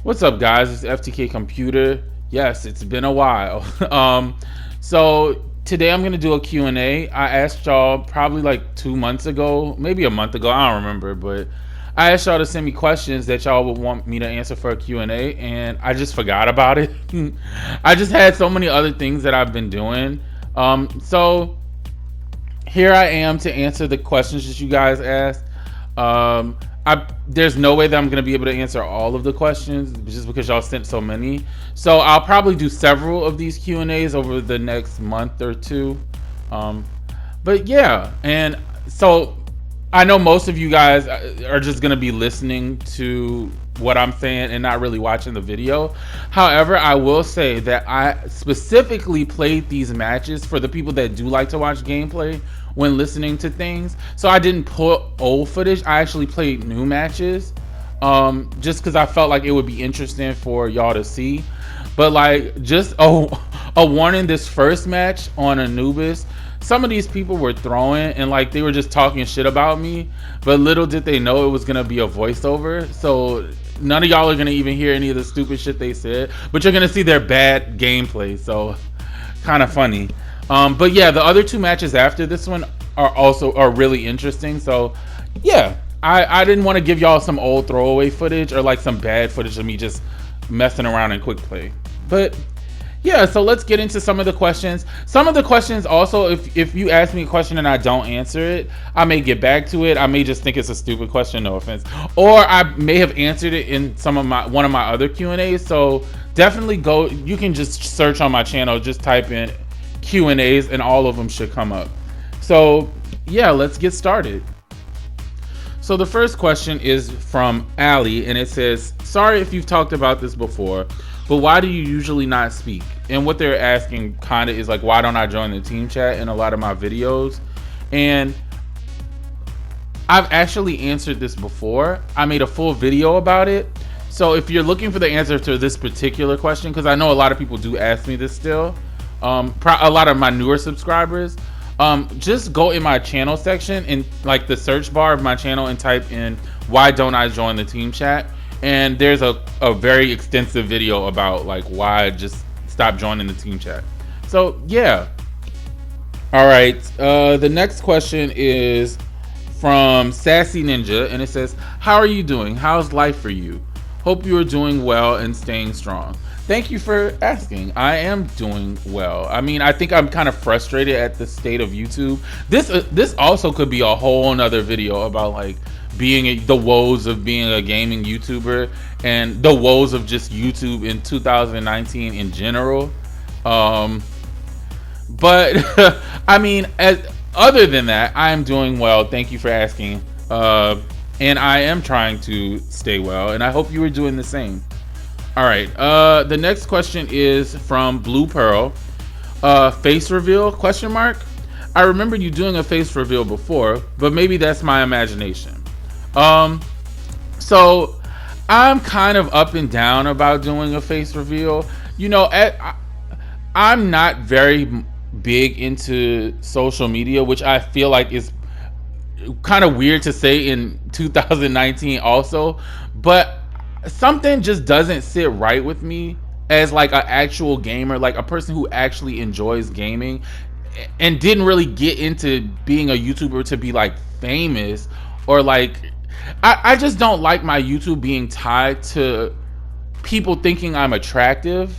What's up, guys? It's FTKComputer. Yes, it's been a while. So today I'm gonna do a Q&A. I asked y'all probably like 2 months ago, maybe a month ago, I don't remember, but I asked y'all to send me questions that y'all would want me to answer for a Q&A, and I just forgot about it. I just had so many other things that I've been doing. So here I am to answer the questions that you guys asked. There's no way that I'm going to be able to answer all of the questions just because y'all sent so many. So I'll probably do several of these Q&As over the next month or two. But yeah, and so I know most of you guys are just going to be listening to what I'm saying and not really watching the video. However, I will say that I specifically played these matches for the people that do like to watch gameplay when listening to things. So I didn't put old footage. I actually played new matches just because I felt like it would be interesting for y'all to see. But like, just a warning, this first match on Anubis, some of these people were throwing and like they were just talking shit about me, but little did they know it was gonna be a voiceover. So none of y'all are gonna even hear any of the stupid shit they said, but you're gonna see their bad gameplay. So kind of funny. But yeah, the other two matches after this one are really interesting. So yeah, I didn't want to give y'all some old throwaway footage or like some bad footage of me just messing around in quick play. But yeah, so let's get into some of the questions. Some of the questions also, if you ask me a question and I don't answer it, I may get back to it. I may just think it's a stupid question, no offense. Or I may have answered it in one of my other Q&As. So definitely go, you can just search on my channel, just type in Q&As and all of them should come up. So yeah, let's get started. So the first question is from Allie, and it says, sorry if you've talked about this before, but why do you usually not speak? And what they're asking kind of is like, why don't I join the team chat in a lot of my videos? And I've actually answered this before. I made a full video about it. So if you're looking for the answer to this particular question, because I know a lot of people do ask me this still, a lot of my newer subscribers, just go in my channel section in like the search bar of my channel and type in why don't I join the team chat, and there's a very extensive video about like why I just stop joining the team chat. So yeah. All right, the next question is from Sassy Ninja, and it says, how are you doing? How's life for you? Hope you are doing well and staying strong. Thank you for asking. I am doing well. I mean, I think I'm kind of frustrated at the state of YouTube. This also could be a whole nother video about like the woes of being a gaming YouTuber and the woes of just YouTube in 2019 in general. But I mean, other than that, I am doing well. Thank you for asking. And I am trying to stay well, and I hope you are doing the same. All right, the next question is from Blue Pearl. Face reveal, question mark? I remember you doing a face reveal before, but maybe that's my imagination. So I'm kind of up and down about doing a face reveal. You know, I'm not very big into social media, which I feel like is kind of weird to say in 2019 also, but something just doesn't sit right with me as like an actual gamer, like a person who actually enjoys gaming and didn't really get into being a YouTuber to be like famous, or like I just don't like my YouTube being tied to people thinking I'm attractive.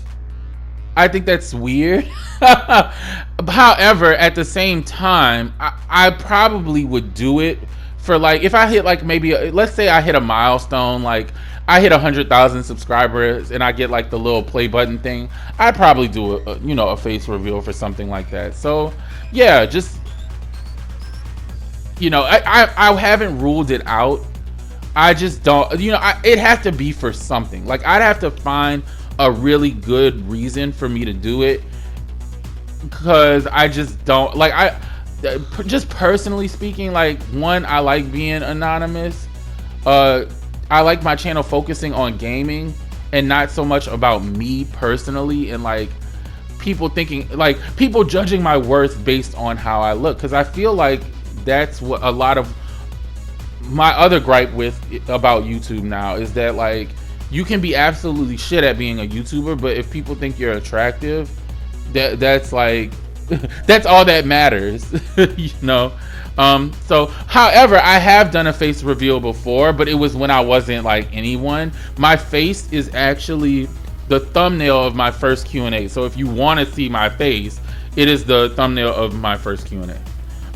I think that's weird. However, at the same time, I probably would do it for like, if I hit like maybe, let's say I hit a milestone, like I hit 100,000 subscribers and I get like the little play button thing, I'd probably do a face reveal for something like that. So yeah, just, I haven't ruled it out. I just don't, it has to be for something. Like I'd have to find a really good reason for me to do it, because I just don't like, just personally speaking, like, one, I like being anonymous. I like my channel focusing on gaming and not so much about me personally, and like people judging my worth based on how I look, because I feel like that's what a lot of my other gripe about YouTube now is, that like you can be absolutely shit at being a YouTuber, but if people think you're attractive, that's like that's all that matters. You know. So however, I have done a face reveal before, but it was when I wasn't like anyone. My face is actually the thumbnail of my first Q&A. So if you want to see my face, it is the thumbnail of my first Q&A.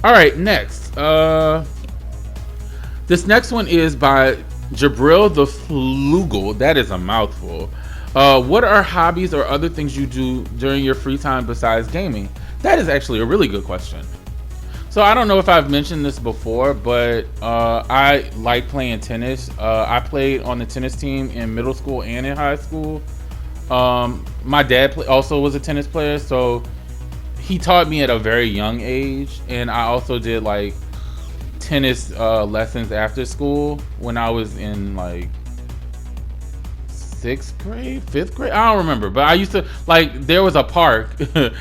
All right, next. This next one is by Jabril the Flugel. That is a mouthful. What are hobbies or other things you do during your free time besides gaming? That is actually a really good question. So I don't know if I've mentioned this before, but I like playing tennis. I played on the tennis team in middle school and in high school. My dad also was a tennis player, so he taught me at a very young age. And I also did like tennis lessons after school when I was in like 6th grade, 5th grade. I don't remember, but I used to like, there was a park. There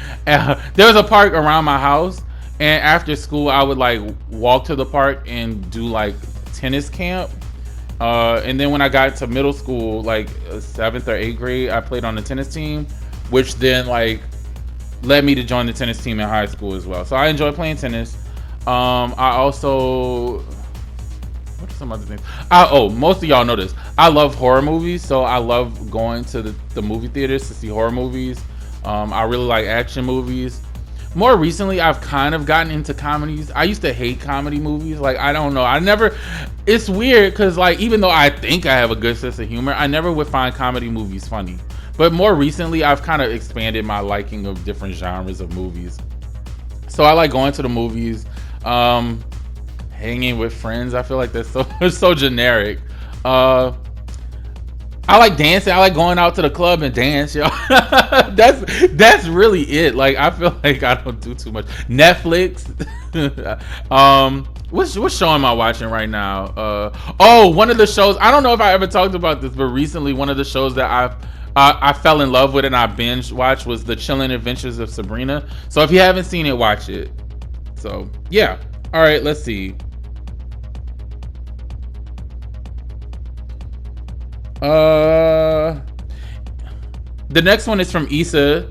was a park around my house. And after school, I would like walk to the park and do like tennis camp. And then when I got to middle school, like 7th or 8th grade, I played on the tennis team, which then like led me to join the tennis team in high school as well. So I enjoy playing tennis. I also, what are some other things? Most of y'all know this. I love horror movies, so I love going to the movie theaters to see horror movies. I really like action movies. More recently, I've kind of gotten into comedies. I used to hate comedy movies. Like, I don't know. It's weird because, like, even though I think I have a good sense of humor, I never would find comedy movies funny. But more recently, I've kind of expanded my liking of different genres of movies. So I like going to the movies, hanging with friends. I feel like that's so generic. I like dancing. I like going out to the club and dance, yo. That's really it. Like, I feel like I don't do too much. Netflix. What show am I watching right now? One of the shows. I don't know if I ever talked about this, but recently one of the shows that I fell in love with and I binge watched was The Chilling Adventures of Sabrina. So if you haven't seen it, watch it. So yeah. All right. Let's see. The next one is from Issa,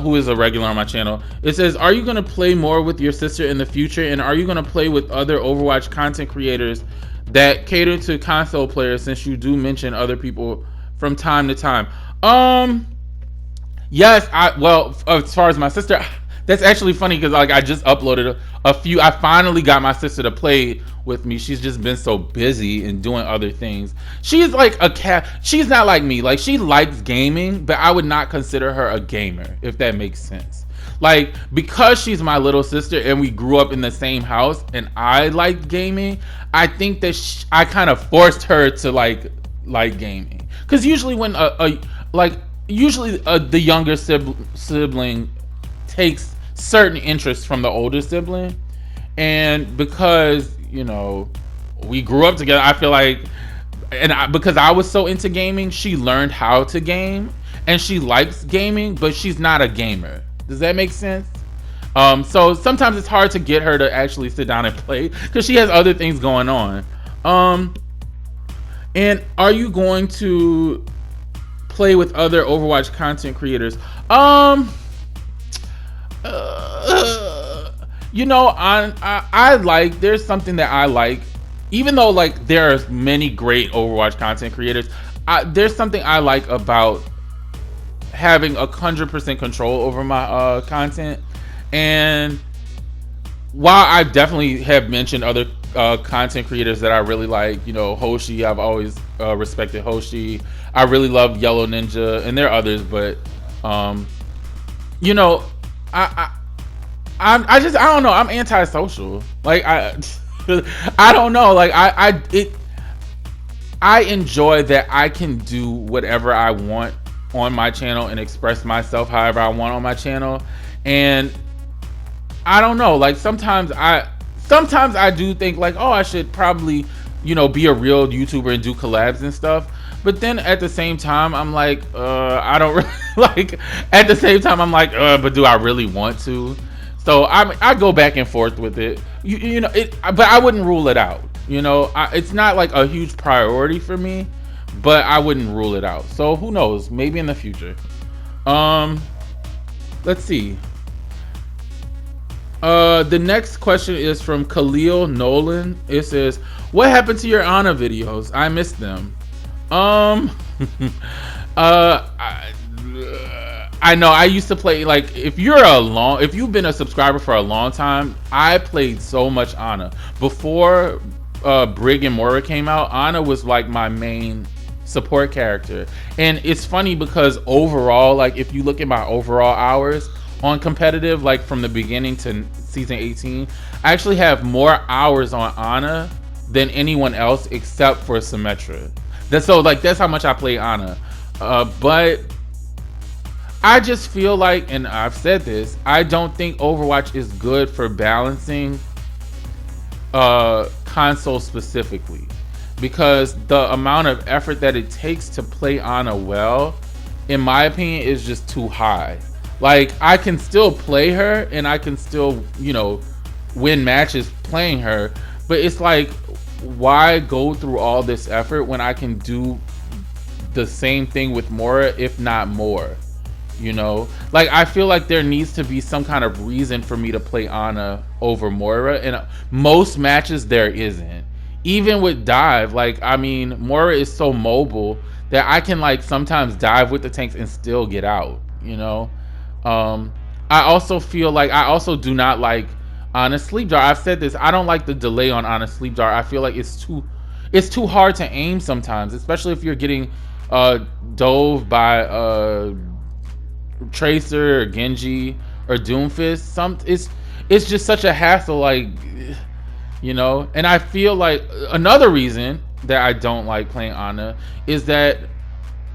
who is a regular on my channel. It says, are you going to play more with your sister in the future? And are you going to play with other Overwatch content creators that cater to console players, since you do mention other people from time to time? Yes, as far as my sister, that's actually funny because like I just uploaded a few. I finally got my sister to play with me. She's just been so busy and doing other things. She's like a cat. She's not like me. Like, she likes gaming, but I would not consider her a gamer, if that makes sense. Like, because she's my little sister and we grew up in the same house and I like gaming, I think that I kind of forced her to like gaming. Because usually when the younger sibling takes certain interests from the older sibling, and because we grew up together, I feel like, because I was so into gaming, she learned how to game and she likes gaming, but she's not a gamer. Does that make sense? So sometimes it's hard to get her to actually sit down and play because she has other things going on. And are you going to play with other Overwatch content creators? I like, there's something that I like, even though like there are many great Overwatch content creators, there's something I like about having 100% control over my content. And while I definitely have mentioned other content creators that I really like, Hoshi, I've always respected Hoshi. I really love Yellow Ninja, and there are others, but I don't know. I'm antisocial. Like, I don't know. Like, I enjoy that I can do whatever I want on my channel and express myself however I want on my channel. And I don't know. Like, sometimes I do think like, oh, I should probably, be a real YouTuber and do collabs and stuff. But then at the same time, I'm like, I don't really like. At the same time, I'm like, but do I really want to? So I go back and forth with it, but I wouldn't rule it out. It's not like a huge priority for me, but I wouldn't rule it out. So who knows? Maybe in the future. Let's see. The next question is from Khalil Nolan. It says, "What happened to your Ana videos? I missed them." I know I used to play, like, if you've been a subscriber for a long time, I played so much Ana. Before Brig and Moira came out, Ana was like my main support character. And it's funny because overall, like, if you look at my overall hours on competitive, like from the beginning to season 18, I actually have more hours on Ana than anyone else except for Symmetra. That's how much I play Ana. But I just feel like, and I've said this, I don't think Overwatch is good for balancing console specifically, because the amount of effort that it takes to play Ana well, in my opinion, is just too high. Like, I can still play her and I can still, win matches playing her, but it's like, why go through all this effort when I can do the same thing with Moira, if not more? Like, I feel like there needs to be some kind of reason for me to play Ana over Moira, and most matches there isn't. Even with dive, like, I mean, Moira is so mobile that I can, like, sometimes dive with the tanks and still get out. I also feel like I also do not like Ana Sleep Jar. I've said this. I don't like the delay on Ana Sleep Jar. I feel like it's too hard to aim sometimes, especially if you're getting dove by Tracer or Genji or Doomfist. It's just such a hassle, like, and I feel like another reason that I don't like playing Ana is that,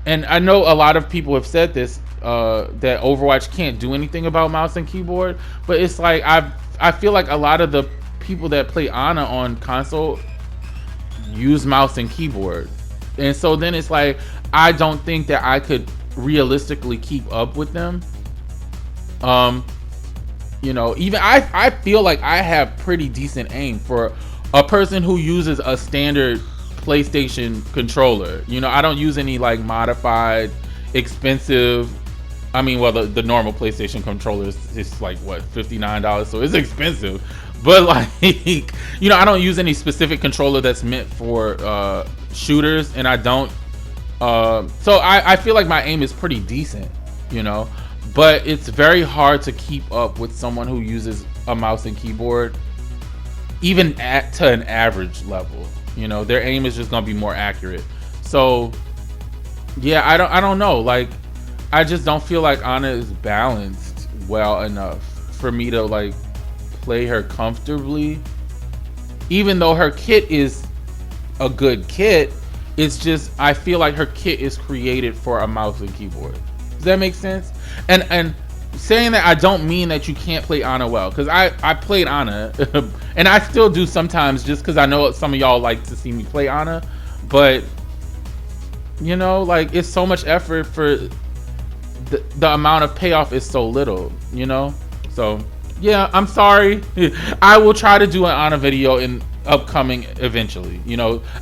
and I know a lot of people have said this, that Overwatch can't do anything about mouse and keyboard, but it's like I feel like a lot of the people that play Ana on console use mouse and keyboard, and so then it's like, I don't think that I could realistically keep up with them. Even I feel like I have pretty decent aim for a person who uses a standard PlayStation controller. I don't use any like modified, expensive. I mean, well, the normal PlayStation controller is like what, $59, so it's expensive. But like, I don't use any specific controller that's meant for shooters, and I don't. So I feel like my aim is pretty decent, but it's very hard to keep up with someone who uses a mouse and keyboard, even to an average level. Their aim is just gonna be more accurate. So yeah, I don't know. Like, I just don't feel like Ana is balanced well enough for me to like play her comfortably. Even though her kit is a good kit, it's just, I feel like her kit is created for a mouse and keyboard. Does that make sense? And saying that, I don't mean that you can't play Ana well, because I played Ana and I still do sometimes, just because I know some of y'all like to see me play Ana, but like, it's so much effort for the amount of payoff is so little, so yeah, I'm sorry. I will try to do an Ana video in upcoming eventually.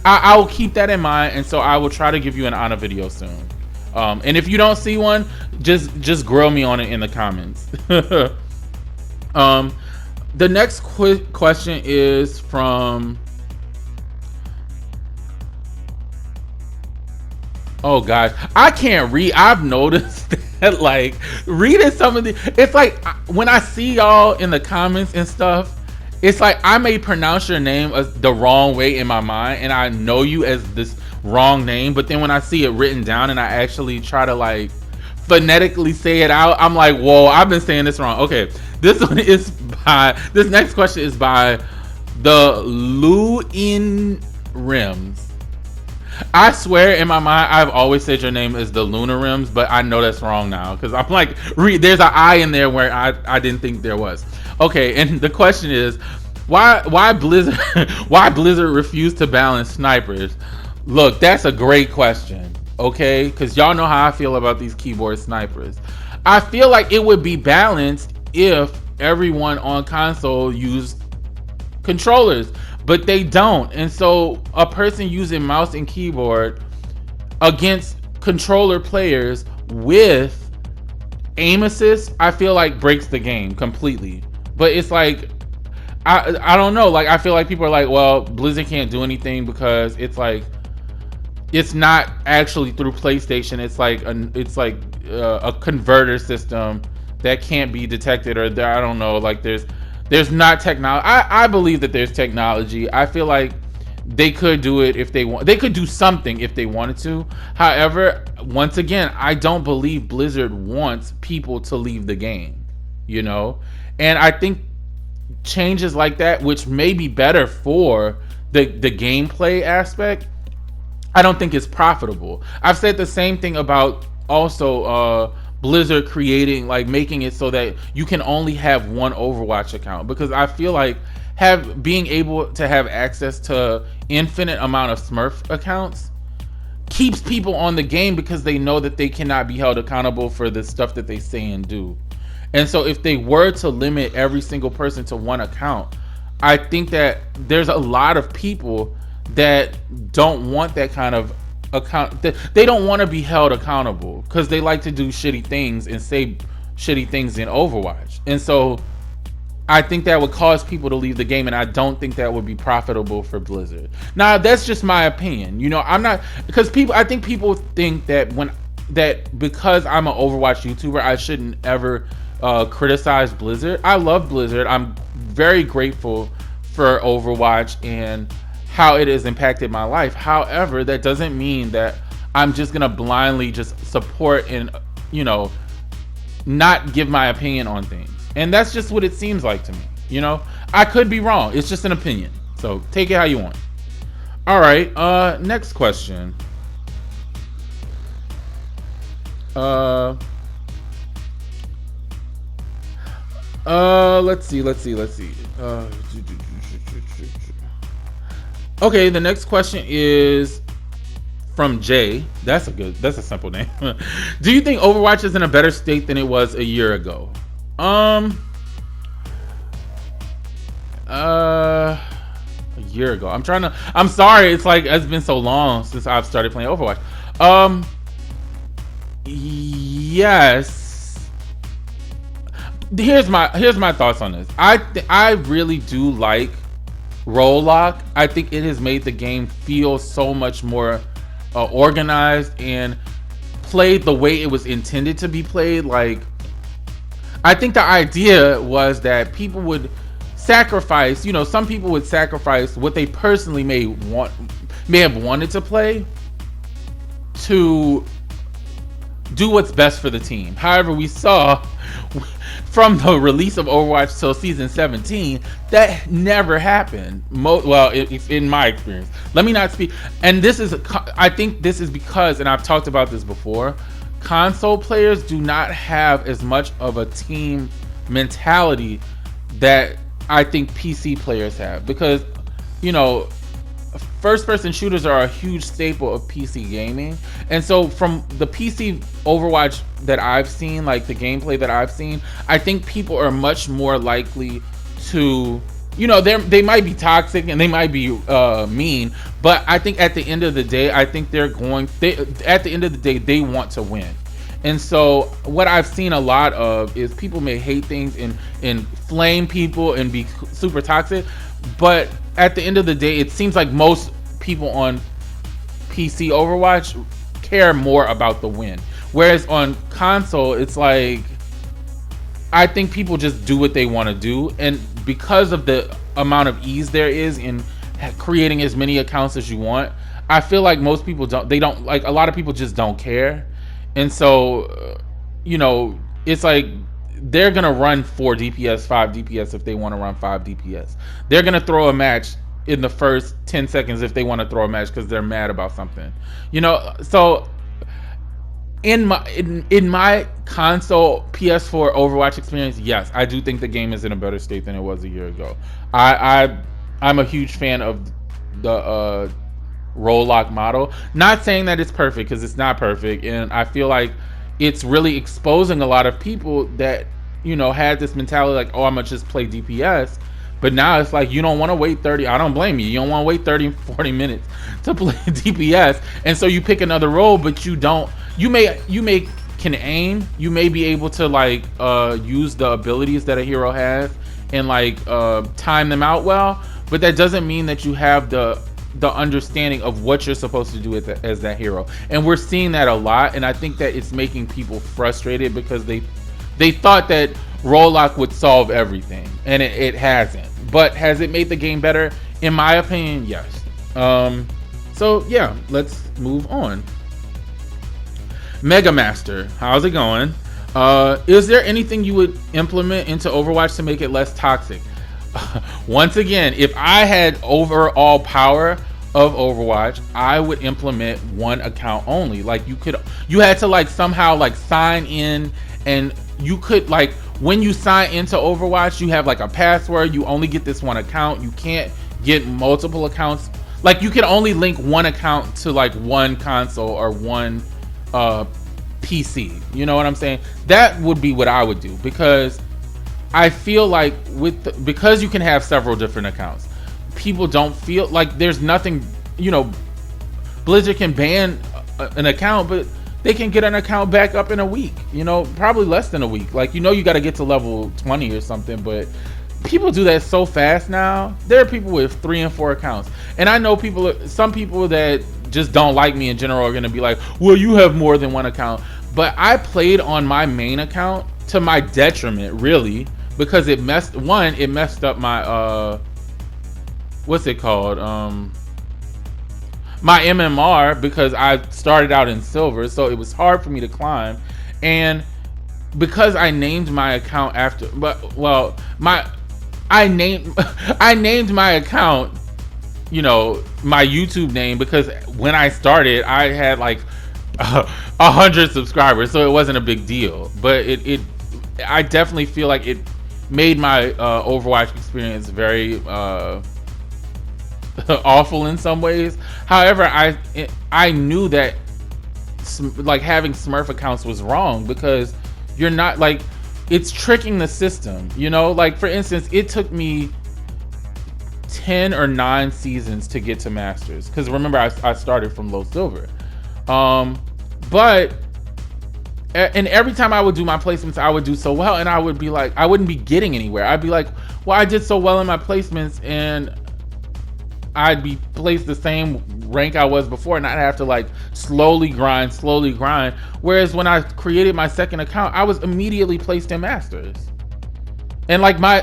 I will keep that in mind, and so I will try to give you an Ana video soon. And if you don't see one, just grill me on it in the comments. The next question is from, oh gosh, I can't read. I've noticed that, like, reading some of the, it's like when I see y'all in the comments and stuff, it's like I may pronounce your name the wrong way in my mind, and I know you as this wrong name, but then when I see it written down and I actually try to like phonetically say it out, I'm like, whoa, I've been saying this wrong. Okay, this next question is by the Luin Rims. I swear in my mind, I've always said your name is the Lunar Rims, but I know that's wrong now, because I'm like, there's an I in there where I didn't think there was. Okay, and the question is, why Blizzard why Blizzard refused to balance snipers? Look, that's a great question, okay? Because y'all know how I feel about these keyboard snipers. I feel like it would be balanced if everyone on console used controllers, but they don't. And so a person using mouse and keyboard against controller players with aim assist, I feel like breaks the game completely. But it's like, I don't know. Like, I feel like people are like, well, Blizzard can't do anything because it's like, it's not actually through PlayStation. It's like a converter system that can't be detected, or I don't know. Like, there's not technology. I believe that there's technology. I feel like they could do it if they want. They could do something if they wanted to. However, once again, I don't believe Blizzard wants people to leave the game, you know? And I think changes like that, which may be better for the gameplay aspect, I don't think it's profitable. I've said the same thing about also Blizzard creating, like, making it so that you can only have one Overwatch account, because I feel like being able to have access to infinite amount of Smurf accounts keeps people on the game, because they know that they cannot be held accountable for the stuff that they say and do. And so if they were to limit every single person to one account, I think that there's a lot of people that don't want that kind of account. They don't want to be held accountable because they like to do shitty things and say shitty things in Overwatch. And so I think that would cause people to leave the game, and I don't think that would be profitable for Blizzard. Now, that's just my opinion. You know, I'm not, because I think people think that because I'm an Overwatch YouTuber, I shouldn't ever criticize Blizzard. I love Blizzard. I'm very grateful for Overwatch and how it has impacted my life. However, that doesn't mean that I'm just gonna blindly just support and, you know, not give my opinion on things. And that's just what it seems like to me. You know, I could be wrong. It's just an opinion. So take it how you want. All right. Next question. Let's see. Okay, the next question is from Jay. That's a simple name. Do you think Overwatch is in a better state than it was a year ago? A year ago. I'm sorry, it's been so long since I've started playing Overwatch. Yes. Here's my thoughts on this. I really do like role lock. I think it has made the game feel so much more organized and played the way it was intended to be played. Like, I think the idea was that people would sacrifice, you know, some people would sacrifice what they personally may have wanted to play to do what's best for the team. However, we saw from the release of Overwatch till season 17, that never happened. In my experience. Let me not speak. And I think this is because, and I've talked about this before, console players do not have as much of a team mentality that I think PC players have, because, you know, first-person shooters are a huge staple of PC gaming. And so from the PC Overwatch that I've seen, like the gameplay that I've seen, I think people are much more likely to, you know, they might be toxic and they might be mean, but I think at the end of the day, at the end of the day, they want to win. And so what I've seen a lot of is people may hate things and flame people and be super toxic, but at the end of the day, it seems like most people on PC Overwatch care more about the win. Whereas on console, it's like, I think people just do what they want to do. And because of the amount of ease there is in creating as many accounts as you want, I feel like most people a lot of people just don't care. And so, you know, it's like, they're going to run 4 DPS, 5 DPS if they want to run 5 DPS. They're going to throw a match in the first 10 seconds if they want to throw a match because they're mad about something. You know, so in my console PS4 Overwatch experience, yes, I do think the game is in a better state than it was a year ago. I'm a huge fan of the role lock model. Not saying that it's perfect, because it's not perfect, and I feel like it's really exposing a lot of people that, you know, had this mentality like, oh, I'm gonna just play DPS, But now it's like you don't want to wait 30. I don't blame you. You don't want to wait 30, 40 minutes to play DPS. And so you pick another role, but you don't. You may can aim. You may be able to like use the abilities that a hero has and like time them out well. But that doesn't mean that you have the understanding of what you're supposed to do as that hero. And we're seeing that a lot. And I think that it's making people frustrated because they thought that role lock would solve everything, and it hasn't. But has it made the game better? In my opinion, yes. So yeah, let's move on. Mega Master, how's it going? Is there anything you would implement into Overwatch to make it less toxic? Once again, if I had overall power of Overwatch, I would implement one account only. Like you had to like somehow like sign in, and you could like when you sign into Overwatch, you have like a password. You only get this one account. You can't get multiple accounts. Like you can only link one account to like one console or one PC. You know what I'm saying? That would be what I would do, because I feel like because you can have several different accounts, people don't feel like there's nothing, you know, Blizzard can ban an account, but they can get an account back up in a week, you know, probably less than a week. Like, you know, you got to get to level 20 or something, but people do that so fast now. There are people with 3 and 4 accounts. And I know some people that just don't like me in general are going to be like, well, you have more than one account. But I played on my main account to my detriment, really, because it messed up my, what's it called? My MMR, because I started out in silver, so it was hard for me to climb. And because I named my account after, I named my account, you know, my YouTube name, because when I started, I had like 100 subscribers, so it wasn't a big deal. But I definitely feel like it made my Overwatch experience very awful in some ways. However, I knew that like having Smurf accounts was wrong, because you're not like, it's tricking the system, you know. Like, for instance, it took me 10 or 9 seasons to get to Masters, because remember I started from low silver. But and every time I would do my placements, I would do so well, and I would be like, I wouldn't be getting anywhere. I'd be like, well, I did so well in my placements, and I'd be placed the same rank I was before, and I'd have to like slowly grind. Whereas when I created my second account, I was immediately placed in Masters. And like my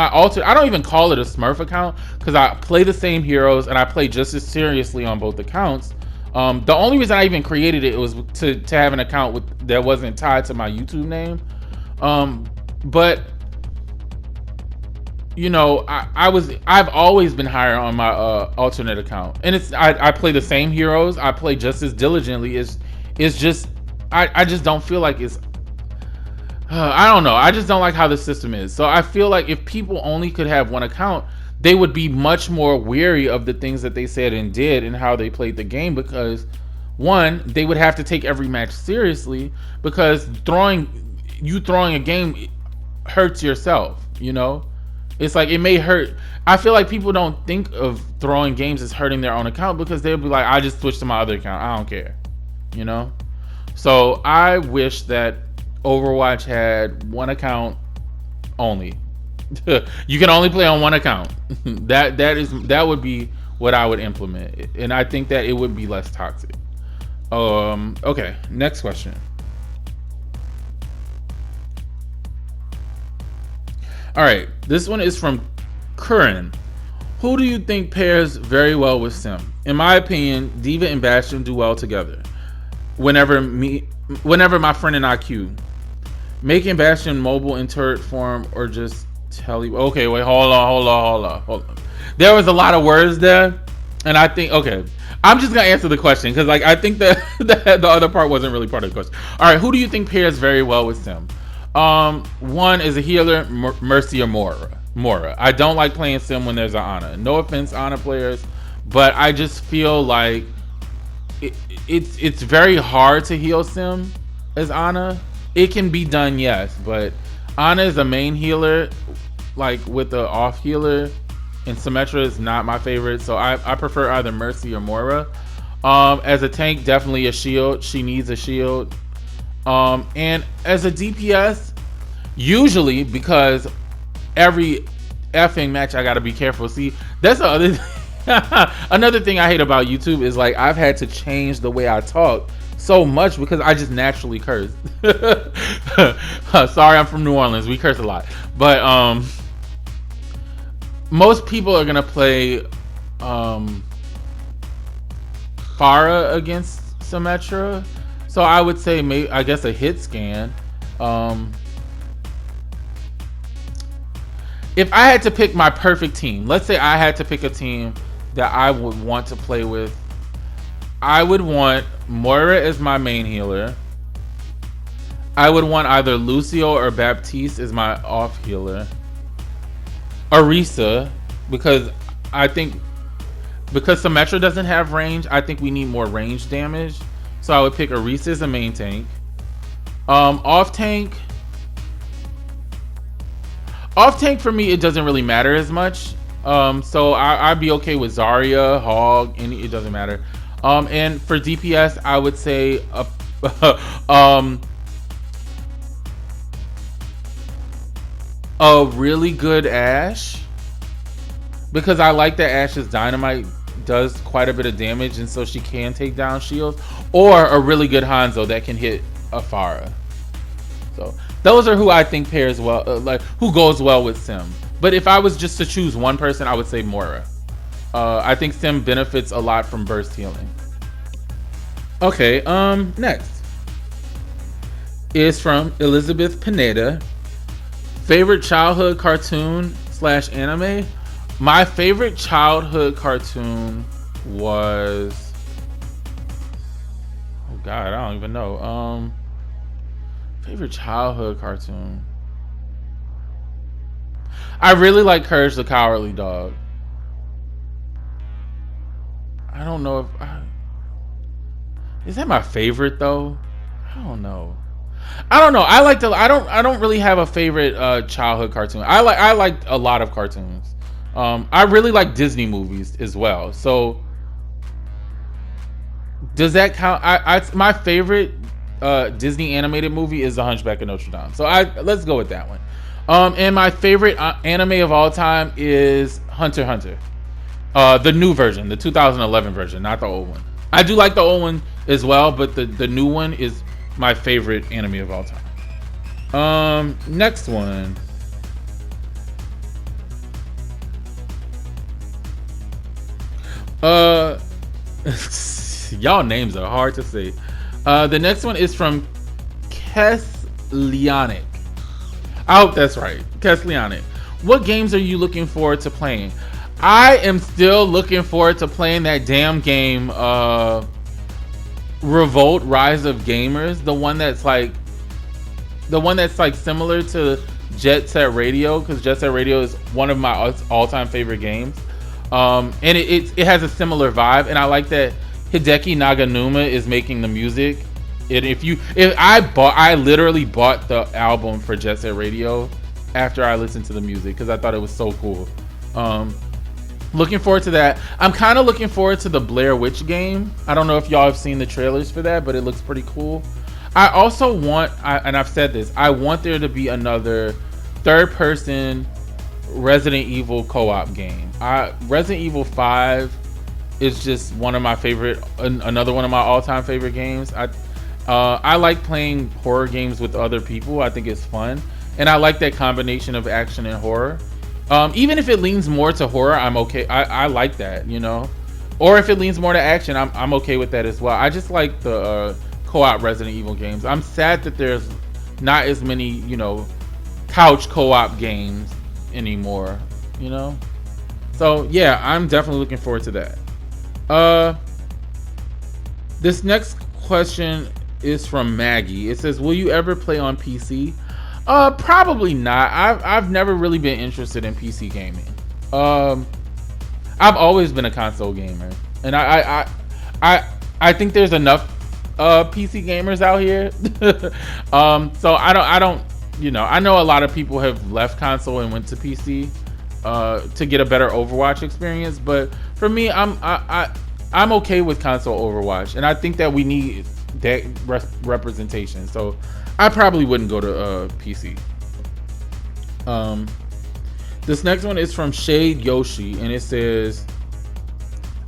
alter, I don't even call it a Smurf account, because I play the same heroes and I play just as seriously on both accounts. The only reason I even created it was to have an account that wasn't tied to my YouTube name. But you know, I've always been higher on my alternate account, and I play the same heroes. I play just as diligently. It's just I just don't feel like it's. I don't know. I just don't like how the system is. So I feel like if people only could have one account, they would be much more wary of the things that they said and did and how they played the game, because one, they would have to take every match seriously, because throwing a game hurts yourself, you know. It's like, it may hurt. I feel like people don't think of throwing games as hurting their own account, because they'll be like, I just switched to my other account, I don't care, you know. So I wish that Overwatch had one account only. You can only play on one account. that would be what I would implement, and I think that it would be less toxic. Okay, next question. All right, this one is from Curran. Who do you think pairs very well with Sim? In my opinion, Diva and Bastion do well together. Whenever my friend and I queue, making Bastion mobile in turret form, or just okay, wait, hold on. There was a lot of words there, and I think, okay, I'm just gonna answer the question, because like I think that the other part wasn't really part of the question. All right, who do you think pairs very well with Sim? One is a healer, Mercy or Mora. I don't like playing Sim when there's an Ana. No offense, Ana players, but I just feel like it's very hard to heal Sim as Ana. It can be done, yes, but Ana is a main healer, like with the off healer, and Symmetra is not my favorite, so I prefer either Mercy or Moira. As a tank, definitely a shield. She needs a shield. And as a DPS, usually, because every effing match I gotta be careful. See, that's the other another thing I hate about YouTube is like I've had to change the way I talk so much because I just naturally curse. Sorry, I'm from New Orleans. We curse a lot. But most people are gonna play Pharah against Symmetra. So I would say maybe, I guess, a hit scan. If I had to pick my perfect team, let's say I had to pick a team that I would want to play with, I would want Moira as my main healer. I would want either Lucio or Baptiste as my off healer. Orisa, because I think because Symmetra doesn't have range, I think we need more range damage. So I would pick Orisa as a main tank. Off tank for me, it doesn't really matter as much. So I'd be okay with Zarya, Hog, it doesn't matter. And for DPS, I would say a really good Ashe, because I like that Ashe's dynamite does quite a bit of damage, and so she can take down shields, or a really good Hanzo that can hit a Pharah. So those are who I think pairs well, like who goes well with Sim. But if I was just to choose one person, I would say Moira. I think Sim benefits a lot from burst healing. Okay, next is from Elizabeth Pineda. Favorite childhood cartoon / anime? My favorite childhood cartoon was, oh god, I don't even know. Favorite childhood cartoon. I really like Courage the Cowardly Dog. I don't know if is that my favorite though? I don't know. I don't really have a favorite childhood cartoon. I like a lot of cartoons. I really like Disney movies as well. So does that count? My favorite Disney animated movie is The Hunchback of Notre Dame. So let's go with that one. And my favorite anime of all time is Hunter x Hunter. The new version, the 2011 version, not the old one. I do like the old one as well, but the new one is my favorite anime of all time. Next one. Y'all names are hard to say. The next one is from Keslianic. I hope that's right. Keslianic. What games are you looking forward to playing? I am still looking forward to playing that damn game, Revolt: Rise of Gamers. The one that's like similar to Jet Set Radio, because Jet Set Radio is one of my all-time favorite games. And it has a similar vibe, and I like that Hideki Naganuma is making the music. And I literally bought the album for Jet Set Radio after I listened to the music because I thought it was so cool. Looking forward to that. I'm kind of looking forward to the Blair Witch game. I don't know if y'all have seen the trailers for that, but it looks pretty cool. I also want, and I've said this, I want there to be another third-person Resident Evil co-op game. Resident Evil 5 is just one of my favorite, another one of my all-time favorite games. I like playing horror games with other people. I think it's fun, and I like that combination of action and horror. Even if it leans more to horror, I'm okay. I like that, you know. Or if it leans more to action, I'm okay with that as well. I just like the co-op Resident Evil games. I'm sad that there's not as many, you know, couch co-op games anymore, you know. So yeah, I'm definitely looking forward to that. This next question is from Maggie. It says, will you ever play on PC? Probably not. I've never really been interested in PC gaming. I've always been a console gamer, and I think there's enough PC gamers out here. So I I know a lot of people have left console and went to PC to get a better Overwatch experience, but for me, I'm okay with console Overwatch, and I think that we need that representation. So I probably wouldn't go to PC. This next one is from Shade Yoshi, and it says,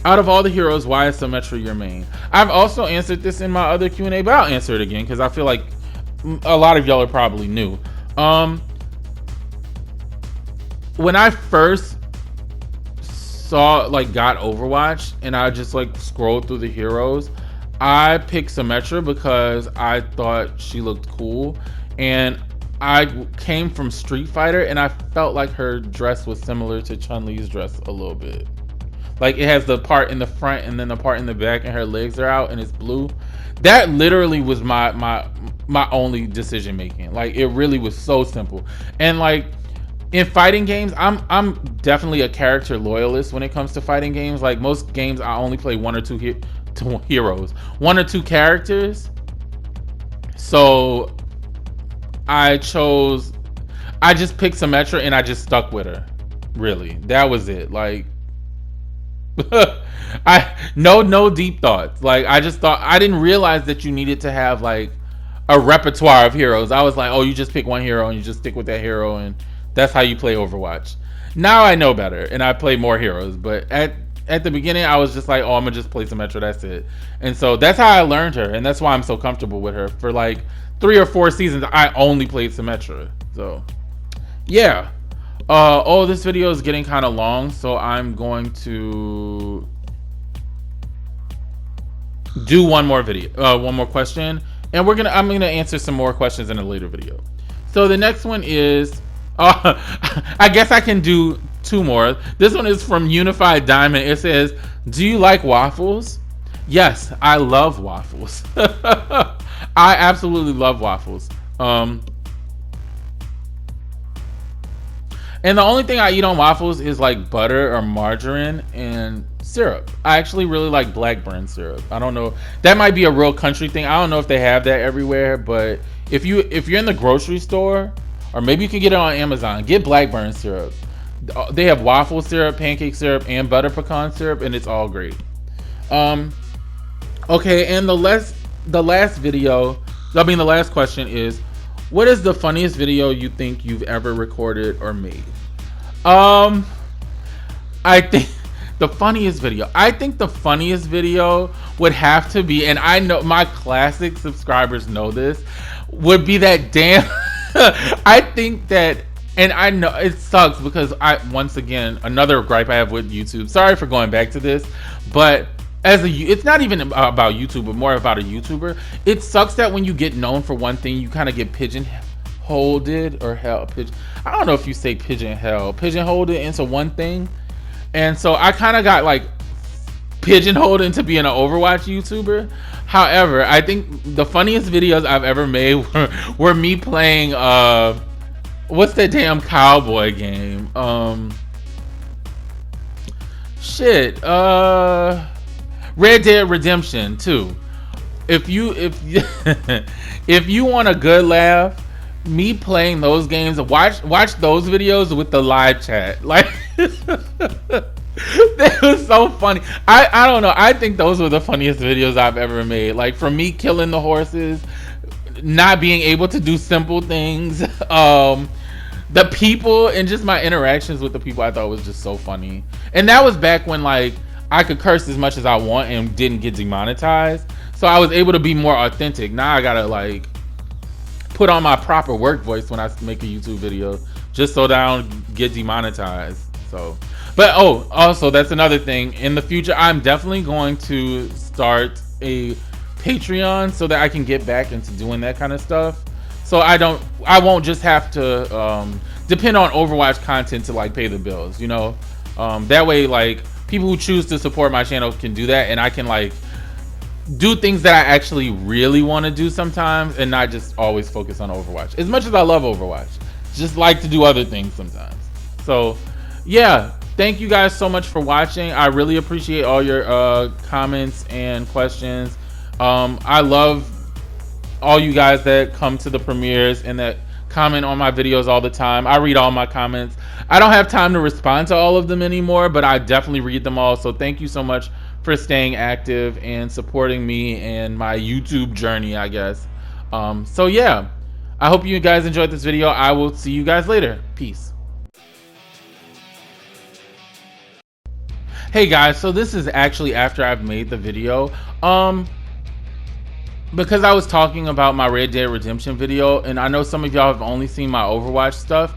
out of all the heroes, why is Symmetra your main? I've also answered this in my other Q&A, but I'll answer it again because I feel like a lot of y'all are probably new. When I first got Overwatch and I just scrolled through the heroes, I picked Symmetra because I thought she looked cool, and I came from Street Fighter and I felt like her dress was similar to Chun-Li's dress a little bit. Like, it has the part in the front and then the part in the back, and her legs are out and it's blue. That literally was my only decision making. Like, it really was so simple. And in fighting games, I'm definitely a character loyalist when it comes to fighting games. Like, most games I only play one or two heroes, one or two characters. So I just picked Symmetra and I just stuck with her. Really, that was it. Like, no deep thoughts. Like, I just thought, I didn't realize that you needed to have a repertoire of heroes. I was like, oh, you just pick one hero and you just stick with that hero, and that's how you play Overwatch. Now I know better and I play more heroes, but at the beginning I was just like, oh, I'm gonna just play Symmetra, that's it. And so that's how I learned her, and that's why I'm so comfortable with her. For 3 or 4 seasons I only played Symmetra. So yeah. This video is getting kind of long, so I'm going to do one more question, and I'm gonna answer some more questions in a later video. So the next one is, I guess I can do 2 more. This one is from Unified Diamond. It says, do you like waffles? Yes, I love waffles. I absolutely love waffles. And the only thing I eat on waffles is butter or margarine and syrup. I actually really like blackburn syrup. I don't know, that might be a real country thing. I don't know if they have that everywhere, but if you're in the grocery store, or maybe you can get it on Amazon, get blackburn syrup. They have waffle syrup, pancake syrup, and butter pecan syrup, and it's all great. Okay, and the last question is, what is the funniest video you think you've ever recorded or made? I think the funniest video would have to be, and I know my classic subscribers know this, would be that damn I think that, and I know it sucks because once again, another gripe I have with YouTube, sorry for going back to this, but it's not even about YouTube, but more about a YouTuber. It sucks that when you get known for one thing, you kind of get pigeonholed I don't know if you say pigeonholed into one thing. And so I kind of got pigeonholed into being an Overwatch YouTuber. However, I think the funniest videos I've ever made were me playing what's that damn cowboy game? Red Dead Redemption 2. If you if you want a good laugh, me playing those games, watch those videos with the live chat. That was so funny. I don't know. I think those were the funniest videos I've ever made. For me killing the horses, not being able to do simple things, the people, and just my interactions with the people, I thought was just so funny. And that was back when I could curse as much as I want and didn't get demonetized. So I was able to be more authentic. Now I gotta put on my proper work voice when I make a YouTube video, just so that I don't get demonetized. So, but also that's another thing. In the future, I'm definitely going to start a Patreon so that I can get back into doing that kind of stuff. So I won't just have to depend on Overwatch content to pay the bills, that way people who choose to support my channel can do that, and I can do things that I actually really want to do sometimes, and not just always focus on Overwatch. As much as I love Overwatch, just like to do other things sometimes. So yeah, thank you guys so much for watching. I really appreciate all your comments and questions. I love all you guys that come to the premieres and that comment on my videos all the time. I read all my comments. I don't have time to respond to all of them anymore, but I definitely read them all. So thank you so much for staying active and supporting me and my YouTube journey, I guess. So yeah, I hope you guys enjoyed this video. I will see you guys later. Peace. Hey guys, so this is actually after I've made the video. Because I was talking about my Red Dead Redemption video, and I know some of y'all have only seen my Overwatch stuff.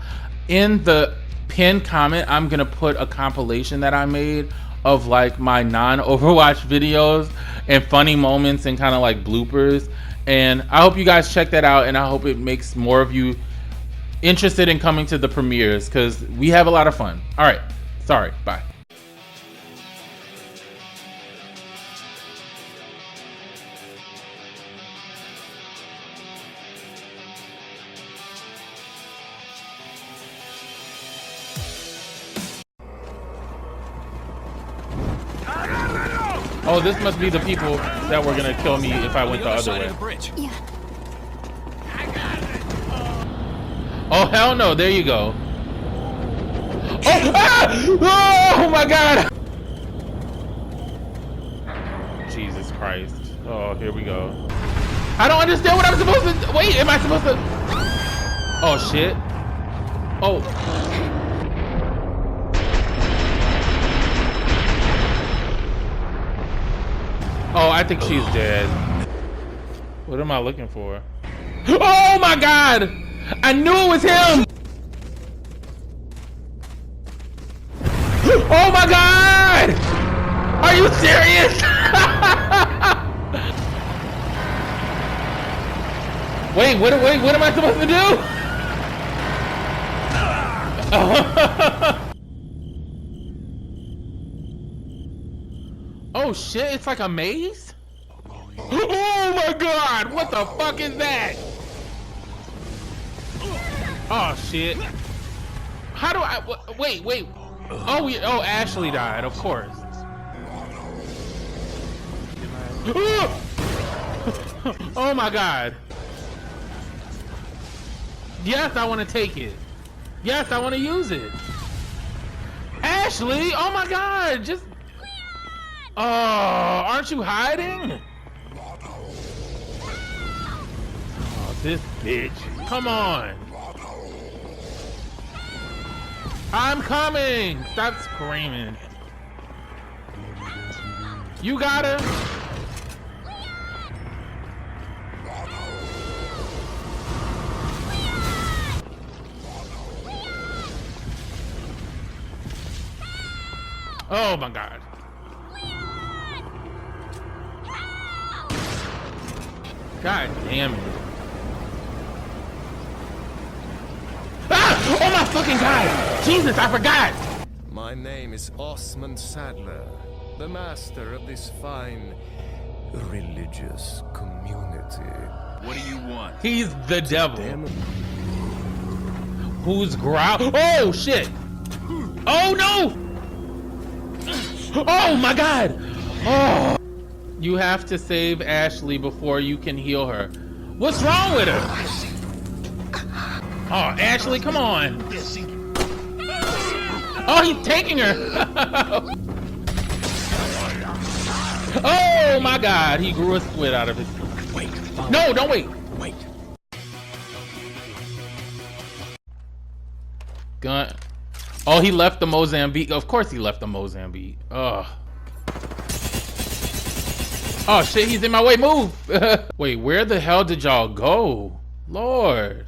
In the pinned comment, I'm gonna put a compilation that I made of like my non-Overwatch videos and funny moments and kind of like bloopers. And I hope you guys check that out, and I hope it makes more of you interested in coming to the premieres, because we have a lot of fun. All right, sorry, bye. Oh, this must be the people that were gonna kill me if I went the other way. Yeah. Oh, hell no, there you go. Oh, ah! Oh my God. Jesus Christ. Oh, here we go. I don't understand what I'm supposed to, wait, am I supposed to? Oh shit. Oh. Oh, I think she's dead. What am I looking for? Oh my God! I knew it was him! Oh my God! Are you serious? Wait, what am I supposed to do? Oh shit, it's like a maze? Oh my God, what the fuck is that? Oh shit. How do I, wait. Oh, Ashley died, of course. Oh my God. Yes, I want to take it. Yes, I want to use it. Ashley, oh my God, just... Oh, aren't you hiding? Oh, this bitch. Come on. I'm coming. Stop screaming. You got her? Oh my God. God damn it. Ah! Oh my fucking God! Jesus, I forgot! My name is Osman Sadler, the master of this fine religious community. What do you want? He's the devil. Who's growl? Oh shit! Oh no! Oh my God! Oh! You have to save Ashley before you can heal her. What's wrong with her? Oh, Ashley, come on. Oh, he's taking her. Oh my God, he grew a squid out of his. Wait. No, don't wait. Wait. Gun. Oh, he left the Mozambique. Of course he left the Mozambique. Ugh. Oh shit, he's in my way. Move. Wait, where the hell did y'all go? Lord.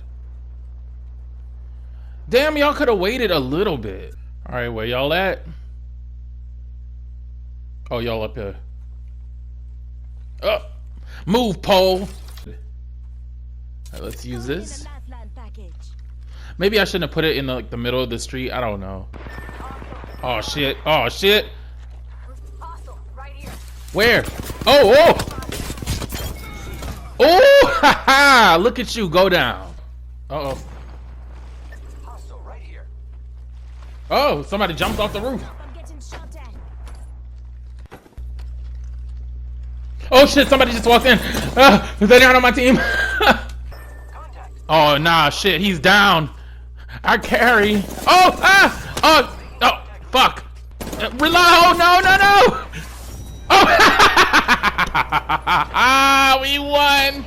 Damn, y'all could have waited a little bit. All right, where y'all at? Oh, y'all up here. Up. Move, pole. All right, let's use this. Maybe I shouldn't have put it in the middle of the street. I don't know. Oh shit. Oh shit. Where? Oh, oh, ha ha! Look at you, go down. Uh-oh. Oh, somebody jumped off the roof. Oh shit, somebody just walked in. They're not on my team. Oh nah, shit, he's down. I carry. Oh, oh, fuck. Reload. Oh, no. Oh, we won.